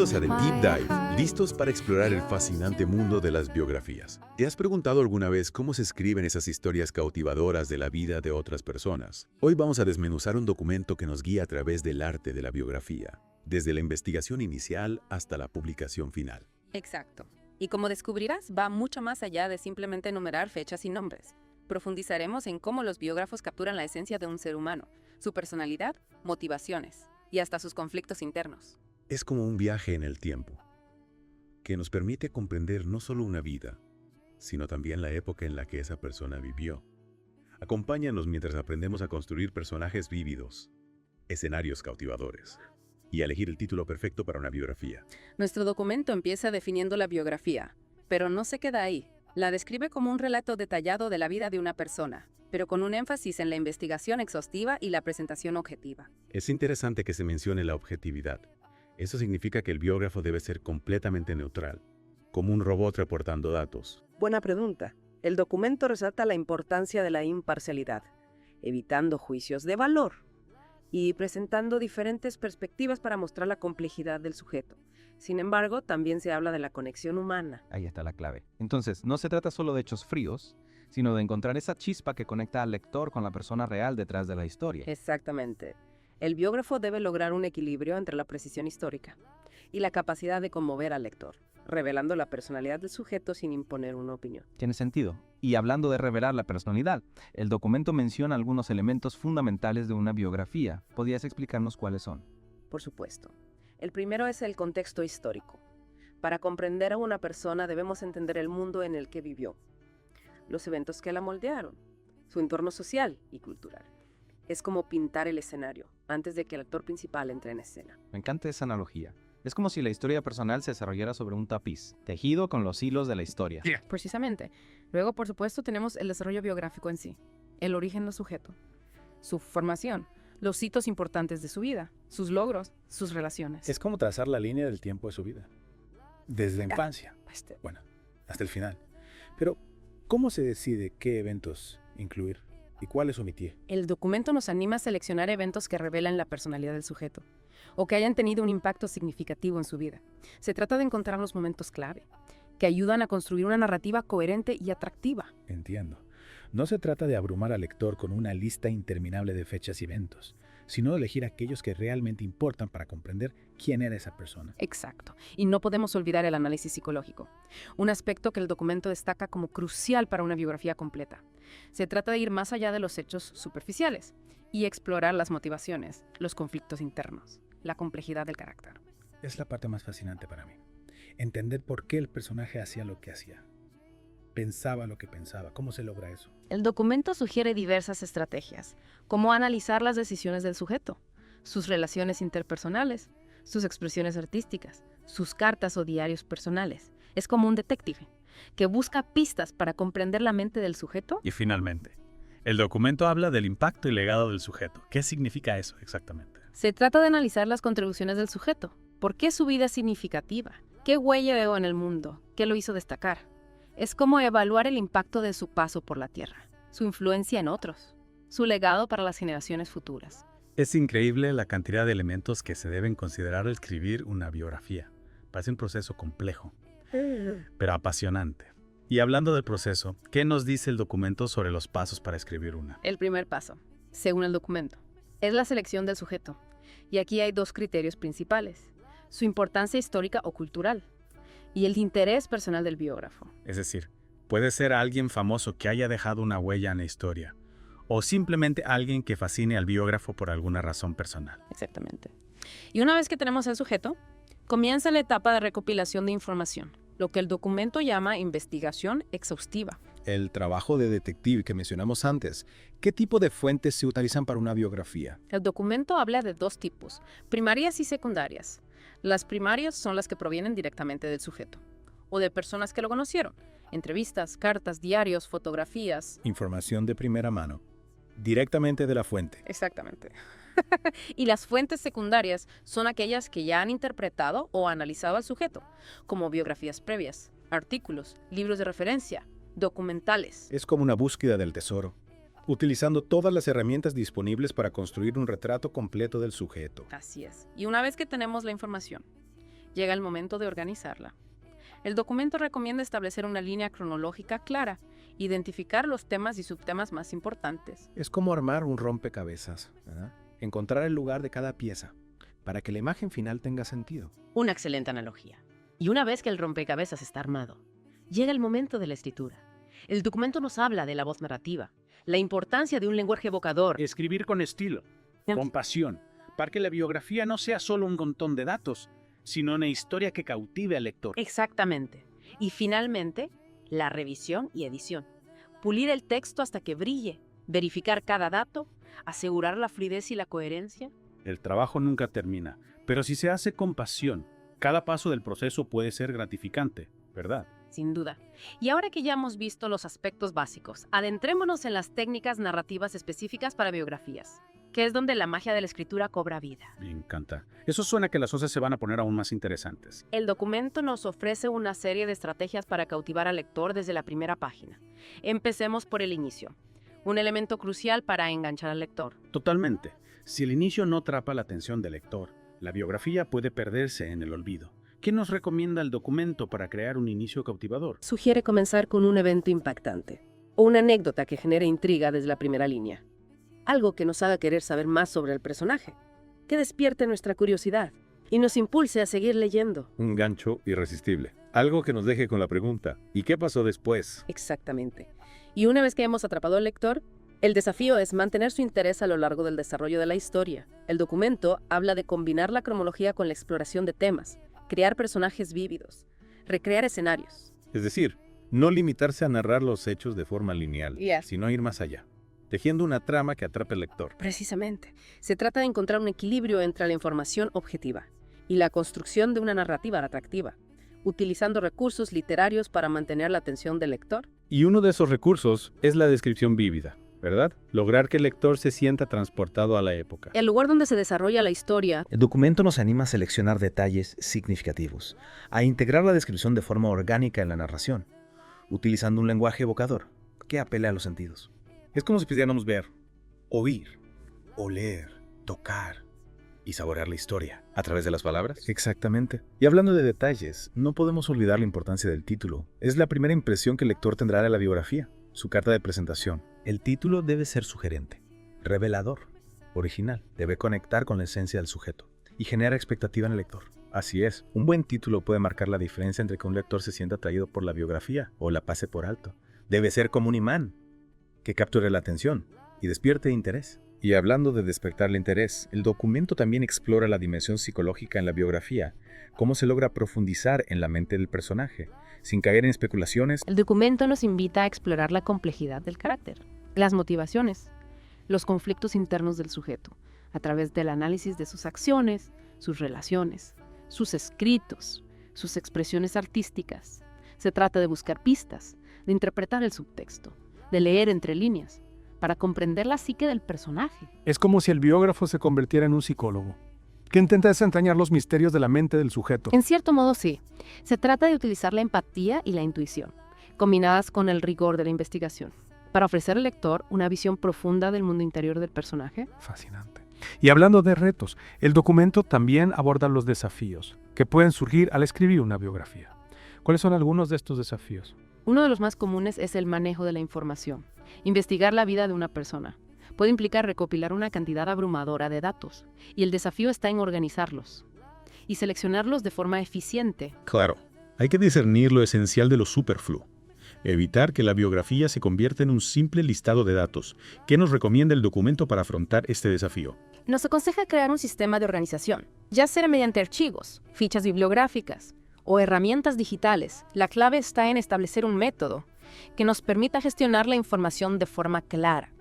Bienvenidos a The Deep Dive, listos para explorar el fascinante mundo de las biografías. ¿Te has preguntado alguna vez cómo se escriben esas historias cautivadoras de la vida de otras personas? Hoy vamos a desmenuzar un documento que nos guía a través del arte de la biografía, desde la investigación inicial hasta la publicación final. Exacto. Y como descubrirás, va mucho más allá de simplemente enumerar fechas y nombres. Profundizaremos en cómo los biógrafos capturan la esencia de un ser humano, su personalidad, motivaciones y hasta sus conflictos internos. Es como un viaje en el tiempo, que nos permite comprender no solo una vida, sino también la época en la que esa persona vivió. Acompáñanos mientras aprendemos a construir personajes vívidos, escenarios cautivadores, y a elegir el título perfecto para una biografía. Nuestro documento empieza definiendo la biografía, pero no se queda ahí. La describe como un relato detallado de la vida de una persona, pero con un énfasis en la investigación exhaustiva y la presentación objetiva. Es interesante que se mencione la objetividad. Eso significa que el biógrafo debe ser completamente neutral, como un robot reportando datos. Buena pregunta. El documento resalta la importancia de la imparcialidad, evitando juicios de valor y presentando diferentes perspectivas para mostrar la complejidad del sujeto. Sin embargo, también se habla de la conexión humana. Ahí está la clave. Entonces, no se trata solo de hechos fríos, sino de encontrar esa chispa que conecta al lector con la persona real detrás de la historia. Exactamente. El biógrafo debe lograr un equilibrio entre la precisión histórica y la capacidad de conmover al lector, revelando la personalidad del sujeto sin imponer una opinión. Tiene sentido. Y hablando de revelar la personalidad, el documento menciona algunos elementos fundamentales de una biografía. ¿Podrías explicarnos cuáles son? Por supuesto. El primero es el contexto histórico. Para comprender a una persona debemos entender el mundo en el que vivió, los eventos que la moldearon, su entorno social y cultural. Es como pintar el escenario antes de que el actor principal entre en escena. Me encanta esa analogía. Es como si la historia personal se desarrollara sobre un tapiz, tejido con los hilos de la historia. Precisamente. Luego, por supuesto, tenemos el desarrollo biográfico en sí, el origen del sujeto, su formación, los hitos importantes de su vida, sus logros, sus relaciones. Es como trazar la línea del tiempo de su vida. Desde la infancia, bueno, hasta el final. Pero, ¿cómo se decide qué eventos incluir y cuáles omitir? El documento nos anima a seleccionar eventos que revelan la personalidad del sujeto o que hayan tenido un impacto significativo en su vida. Se trata de encontrar los momentos clave, que ayudan a construir una narrativa coherente y atractiva. Entiendo. No se trata de abrumar al lector con una lista interminable de fechas y eventos, sino de elegir aquellos que realmente importan para comprender quién era esa persona. Exacto. Y no podemos olvidar el análisis psicológico, un aspecto que el documento destaca como crucial para una biografía completa. Se trata de ir más allá de los hechos superficiales y explorar las motivaciones, los conflictos internos, la complejidad del carácter. Es la parte más fascinante para mí. Entender por qué el personaje hacía lo que hacía. Pensaba lo que pensaba. ¿Cómo se logra eso? El documento sugiere diversas estrategias, como analizar las decisiones del sujeto, sus relaciones interpersonales, sus expresiones artísticas, sus cartas o diarios personales. Es como un detective, que busca pistas para comprender la mente del sujeto. Y finalmente, el documento habla del impacto y legado del sujeto. ¿Qué significa eso exactamente? Se trata de analizar las contribuciones del sujeto. ¿Por qué su vida es significativa? ¿Qué huella dejó en el mundo? ¿Qué lo hizo destacar? Es como evaluar el impacto de su paso por la Tierra, su influencia en otros, su legado para las generaciones futuras. Es increíble la cantidad de elementos que se deben considerar al escribir una biografía. Parece un proceso complejo, pero apasionante. Y hablando del proceso, ¿qué nos dice el documento sobre los pasos para escribir una? El primer paso, según el documento, es la selección del sujeto. Y aquí hay dos criterios principales: su importancia histórica o cultural y el interés personal del biógrafo. Es decir, puede ser alguien famoso que haya dejado una huella en la historia, o simplemente alguien que fascine al biógrafo por alguna razón personal. Exactamente. Y una vez que tenemos al sujeto, comienza la etapa de recopilación de información, lo que el documento llama investigación exhaustiva. El trabajo de detective que mencionamos antes, ¿qué tipo de fuentes se utilizan para una biografía? El documento habla de dos tipos, primarias y secundarias. Las primarias son las que provienen directamente del sujeto, o de personas que lo conocieron, entrevistas, cartas, diarios, fotografías. Información de primera mano, directamente de la fuente. Exactamente. Y las fuentes secundarias son aquellas que ya han interpretado o analizado al sujeto, como biografías previas, artículos, libros de referencia, documentales. Es como una búsqueda del tesoro, utilizando todas las herramientas disponibles para construir un retrato completo del sujeto. Así es. Y una vez que tenemos la información, Llega el momento de organizarla. El documento recomienda establecer una línea cronológica clara, identificar los temas y subtemas más importantes. Es como armar un rompecabezas, ¿verdad? Encontrar el lugar de cada pieza, para que la imagen final tenga sentido. Una excelente analogía. Y una vez que el rompecabezas está armado, llega el momento de la escritura. El documento nos habla de la voz narrativa, la importancia de un lenguaje evocador. Escribir con estilo, con pasión, para que la biografía no sea solo un montón de datos, sino una historia que cautive al lector. Exactamente. Y finalmente, la revisión y edición. Pulir el texto hasta que brille, verificar cada dato, asegurar la fluidez y la coherencia. El trabajo nunca termina, pero si se hace con pasión, cada paso del proceso puede ser gratificante, ¿verdad? Sin duda. Y ahora que ya hemos visto los aspectos básicos, adentrémonos en las técnicas narrativas específicas para biografías, que es donde la magia de la escritura cobra vida. Me encanta. Eso suena que las cosas se van a poner aún más interesantes. El documento nos ofrece una serie de estrategias para cautivar al lector desde la primera página. Empecemos por el inicio, un elemento crucial para enganchar al lector. Totalmente. Si el inicio no atrapa la atención del lector, la biografía puede perderse en el olvido. ¿Qué nos recomienda el documento para crear un inicio cautivador? Sugiere comenzar con un evento impactante o una anécdota que genere intriga desde la primera línea. Algo que nos haga querer saber más sobre el personaje, que despierte nuestra curiosidad y nos impulse a seguir leyendo. Un gancho irresistible. Algo que nos deje con la pregunta, ¿y qué pasó después? Exactamente. Y una vez que hemos atrapado al lector, el desafío es mantener su interés a lo largo del desarrollo de la historia. El documento habla de combinar la cronología con la exploración de temas, crear personajes vívidos, recrear escenarios. Es decir, no limitarse a narrar los hechos de forma lineal, sino ir más allá, tejiendo una trama que atrape al lector. Precisamente. Se trata de encontrar un equilibrio entre la información objetiva y la construcción de una narrativa atractiva, utilizando recursos literarios para mantener la atención del lector. Y uno de esos recursos es la descripción vívida, ¿verdad? Lograr que el lector se sienta transportado a la época. El lugar donde se desarrolla la historia. El documento nos anima a seleccionar detalles significativos, a integrar la descripción de forma orgánica en la narración, utilizando un lenguaje evocador que apele a los sentidos. Es como si pudiéramos ver, oír, oler, tocar y saborear la historia. ¿A través de las palabras? Exactamente. Y hablando de detalles, no podemos olvidar la importancia del título. Es la primera impresión que el lector tendrá de la biografía, su carta de presentación. El título debe ser sugerente, revelador, original. Debe conectar con la esencia del sujeto Y genera expectativa en el lector. Así es, un buen título puede marcar la diferencia entre que un lector se sienta atraído por la biografía o la pase por alto. Debe ser como un imán, que capture la atención y despierte interés. Y hablando de despertar el interés, el documento también explora la dimensión psicológica en la biografía, cómo se logra profundizar en la mente del personaje, sin caer en especulaciones. El documento nos invita a explorar la complejidad del carácter, las motivaciones, los conflictos internos del sujeto, a través del análisis de sus acciones, sus relaciones, sus escritos, sus expresiones artísticas. Se trata de buscar pistas, de interpretar el subtexto, de leer entre líneas, para comprender la psique del personaje. Es como si el biógrafo se convirtiera en un psicólogo, que intenta desentrañar los misterios de la mente del sujeto. En cierto modo, sí. Se trata de utilizar la empatía y la intuición, combinadas con el rigor de la investigación, para ofrecer al lector una visión profunda del mundo interior del personaje. Fascinante. Y hablando de retos, el documento también aborda los desafíos que pueden surgir al escribir una biografía. ¿Cuáles son algunos de estos desafíos? Uno de los más comunes es el manejo de la información. Investigar la vida de una persona puede implicar recopilar una cantidad abrumadora de datos, y el desafío está en organizarlos y seleccionarlos de forma eficiente. Claro, hay que discernir lo esencial de lo superfluo. Evitar que la biografía se convierta en un simple listado de datos. ¿Qué nos recomienda el documento para afrontar este desafío? Nos aconseja crear un sistema de organización, ya sea mediante archivos, fichas bibliográficas o herramientas digitales. La clave está en establecer un método que nos permita gestionar la información de forma clara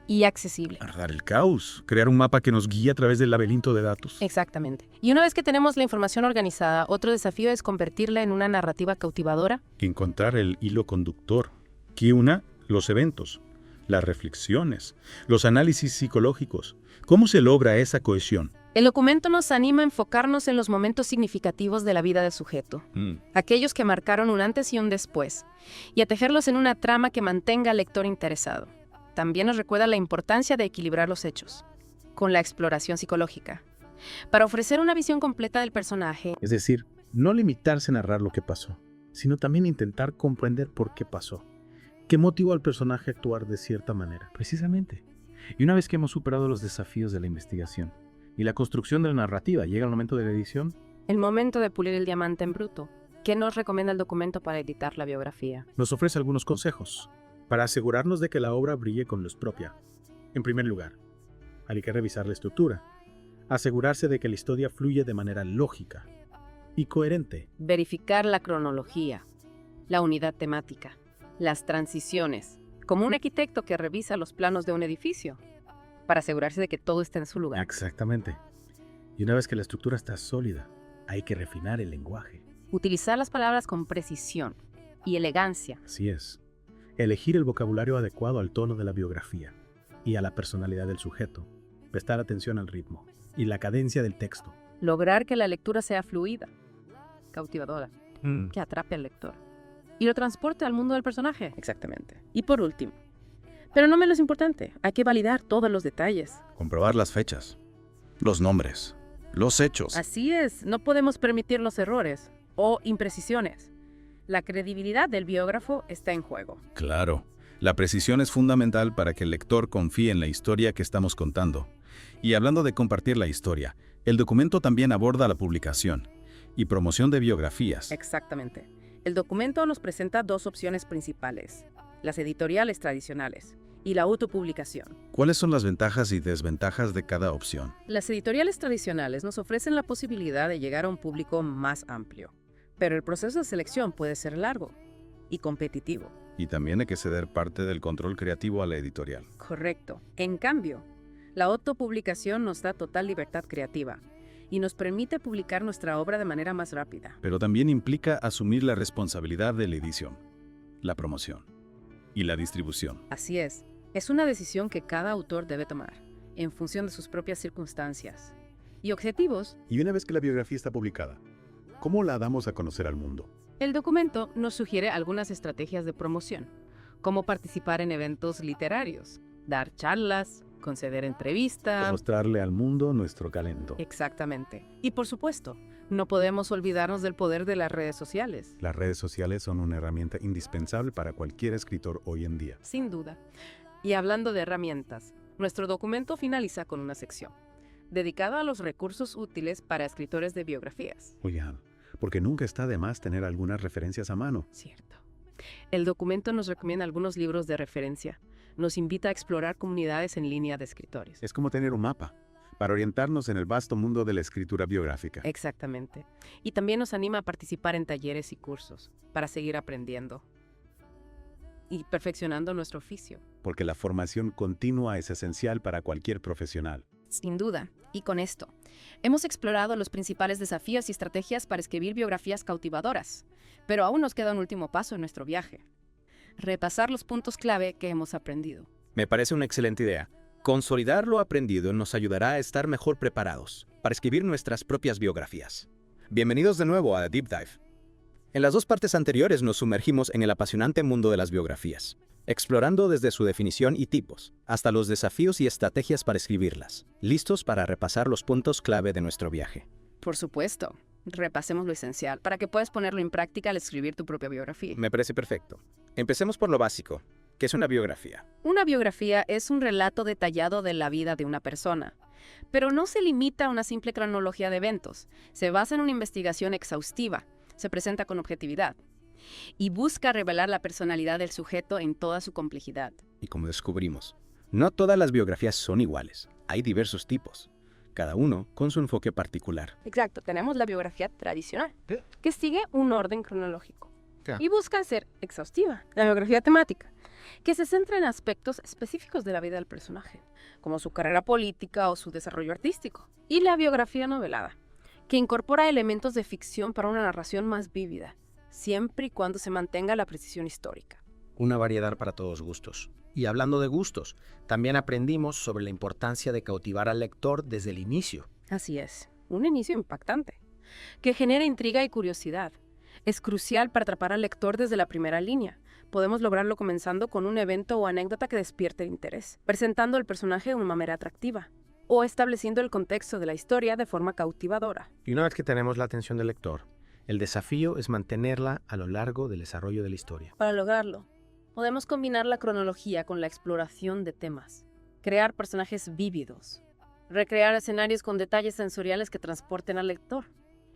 y accesible. Guardar el caos, crear un mapa que nos guíe a través del laberinto de datos. Exactamente. Y una vez que tenemos la información organizada, otro desafío es convertirla en una narrativa cautivadora. Encontrar el hilo conductor, que una los eventos, las reflexiones, los análisis psicológicos. ¿Cómo se logra esa cohesión? El documento nos anima a enfocarnos en los momentos significativos de la vida del sujeto, aquellos que marcaron un antes y un después, y a tejerlos en una trama que mantenga al lector interesado. También nos recuerda la importancia de equilibrar los hechos con la exploración psicológica, para ofrecer una visión completa del personaje. Es decir, No limitarse a narrar lo que pasó, sino también intentar comprender por qué pasó. ¿Qué motivó al personaje a actuar de cierta manera? Precisamente. Y una vez que hemos superado los desafíos de la investigación y la construcción de la narrativa, llega el momento de la edición. El momento de pulir el diamante en bruto. ¿Qué nos recomienda el documento para editar la biografía? Nos ofrece algunos consejos para asegurarnos de que la obra brille con luz propia. En primer lugar, hay que revisar la estructura, asegurarse de que la historia fluye de manera lógica y coherente. Verificar la cronología, la unidad temática, las transiciones, como un arquitecto que revisa los planos de un edificio, para asegurarse de que todo está en su lugar. Exactamente. Y una vez que la estructura está sólida, hay que refinar el lenguaje. Utilizar las palabras con precisión y elegancia. Así es. Elegir el vocabulario adecuado al tono de la biografía y a la personalidad del sujeto. Prestar atención al ritmo y la cadencia del texto. Lograr que la lectura sea fluida, cautivadora, que atrape al lector y lo transporte al mundo del personaje. Exactamente. Y por último, pero no menos importante, hay que validar todos los detalles. Comprobar las fechas, los nombres, los hechos. Así es, no podemos permitir los errores o imprecisiones. La credibilidad del biógrafo está en juego. Claro, la precisión es fundamental para que el lector confíe en la historia que estamos contando. Y hablando de compartir la historia, el documento también aborda la publicación y promoción de biografías. Exactamente. El documento nos presenta dos opciones principales: las editoriales tradicionales y la autopublicación. ¿Cuáles son las ventajas y desventajas de cada opción? Las editoriales tradicionales nos ofrecen la posibilidad de llegar a un público más amplio, pero el proceso de selección puede ser largo y competitivo. Y también hay que ceder parte del control creativo a la editorial. Correcto. En cambio, la autopublicación nos da total libertad creativa y nos permite publicar nuestra obra de manera más rápida. Pero también implica asumir la responsabilidad de la edición, la promoción y la distribución. Así es. Es una decisión que cada autor debe tomar, en función de sus propias circunstancias y objetivos. Y una vez que la biografía está publicada, ¿cómo la damos a conocer al mundo? El documento nos sugiere algunas estrategias de promoción, como participar en eventos literarios, dar charlas, conceder entrevistas. Mostrarle al mundo nuestro talento. Exactamente. Y por supuesto, no podemos olvidarnos del poder de las redes sociales. Las redes sociales son una herramienta indispensable para cualquier escritor hoy en día. Sin duda. Y hablando de herramientas, nuestro documento finaliza con una sección dedicada a los recursos útiles para escritores de biografías. Oigan, porque nunca está de más tener algunas referencias a mano. Cierto. El documento nos recomienda algunos libros de referencia. Nos invita a explorar comunidades en línea de escritores. Es como tener un mapa para orientarnos en el vasto mundo de la escritura biográfica. Exactamente. Y también nos anima a participar en talleres y cursos para seguir aprendiendo y perfeccionando nuestro oficio. Porque la formación continua es esencial para cualquier profesional. Sin duda. Y con esto, hemos explorado los principales desafíos y estrategias para escribir biografías cautivadoras. Pero aún nos queda un último paso en nuestro viaje: repasar los puntos clave que hemos aprendido. Me parece una excelente idea. Consolidar lo aprendido nos ayudará a estar mejor preparados para escribir nuestras propias biografías. Bienvenidos de nuevo a Deep Dive. En las dos partes anteriores nos sumergimos en el apasionante mundo de las biografías, explorando desde su definición y tipos, hasta los desafíos y estrategias para escribirlas, listos para repasar los puntos clave de nuestro viaje. Por supuesto. Repasemos lo esencial para que puedas ponerlo en práctica al escribir tu propia biografía. Me parece perfecto. Empecemos por lo básico. ¿Qué es una biografía? Una biografía es un relato detallado de la vida de una persona, pero no se limita a una simple cronología de eventos. Se basa en una investigación exhaustiva, se presenta con objetividad y busca revelar la personalidad del sujeto en toda su complejidad. Y como descubrimos, no todas las biografías son iguales. Hay diversos tipos, cada uno con su enfoque particular. Exacto, tenemos la biografía tradicional, que sigue un orden cronológico y busca ser exhaustiva. La biografía temática, que se centra en aspectos específicos de la vida del personaje, como su carrera política o su desarrollo artístico. Y la biografía novelada, que incorpora elementos de ficción para una narración más vívida, siempre y cuando se mantenga la precisión histórica. Una variedad para todos gustos. Y hablando de gustos, también aprendimos sobre la importancia de cautivar al lector desde el inicio. Así es, un inicio impactante, que genera intriga y curiosidad. Es crucial para atrapar al lector desde la primera línea. Podemos lograrlo comenzando con un evento o anécdota que despierte el interés, presentando al personaje de una manera atractiva, o estableciendo el contexto de la historia de forma cautivadora. Y una vez que tenemos la atención del lector, El desafío es mantenerla a lo largo del desarrollo de la historia. Para lograrlo, podemos combinar la cronología con la exploración de temas, crear personajes vívidos, recrear escenarios con detalles sensoriales que transporten al lector,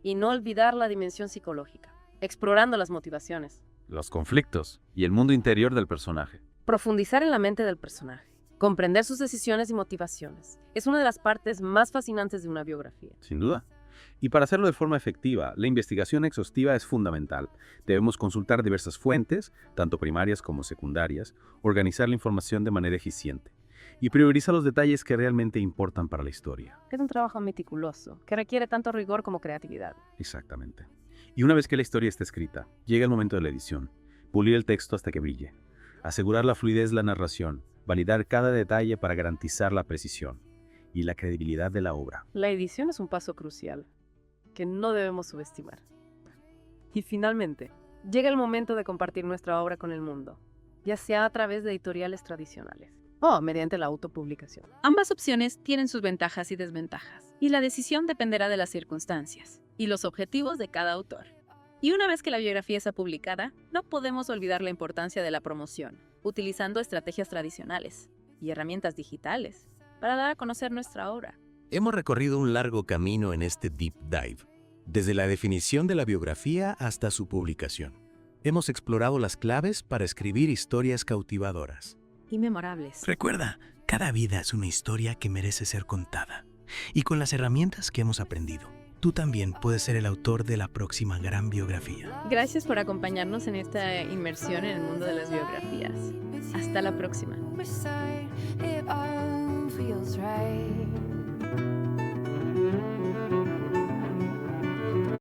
y no olvidar la dimensión psicológica, explorando las motivaciones. Los conflictos y el mundo interior del personaje. Profundizar en la mente del personaje, comprender sus decisiones y motivaciones, es una de las partes más fascinantes de una biografía. Sin duda. Y para hacerlo de forma efectiva, la investigación exhaustiva es fundamental. Debemos consultar diversas fuentes, tanto primarias como secundarias, organizar la información de manera eficiente y priorizar los detalles que realmente importan para la historia. Es un trabajo meticuloso, que requiere tanto rigor como creatividad. Exactamente. Y una vez que la historia está escrita, llega el momento de la edición. Pulir el texto hasta que brille. Asegurar la fluidez de la narración. Validar cada detalle para garantizar la precisión y la credibilidad de la obra. La edición es un paso crucial, que no debemos subestimar. Y finalmente, llega el momento de compartir nuestra obra con el mundo, ya sea a través de editoriales tradicionales o mediante la autopublicación. Ambas opciones tienen sus ventajas y desventajas, y la decisión dependerá de las circunstancias y los objetivos de cada autor. Y una vez que la biografía está publicada, no podemos olvidar la importancia de la promoción, utilizando estrategias tradicionales y herramientas digitales para dar a conocer nuestra obra. Hemos recorrido un largo camino en este Deep Dive, desde la definición de la biografía hasta su publicación. Hemos explorado las claves para escribir historias cautivadoras y memorables. Recuerda, cada vida es una historia que merece ser contada. Y con las herramientas que hemos aprendido, tú también puedes ser el autor de la próxima gran biografía. Gracias por acompañarnos en esta inmersión en el mundo de las biografías. Hasta la próxima. It all feels right.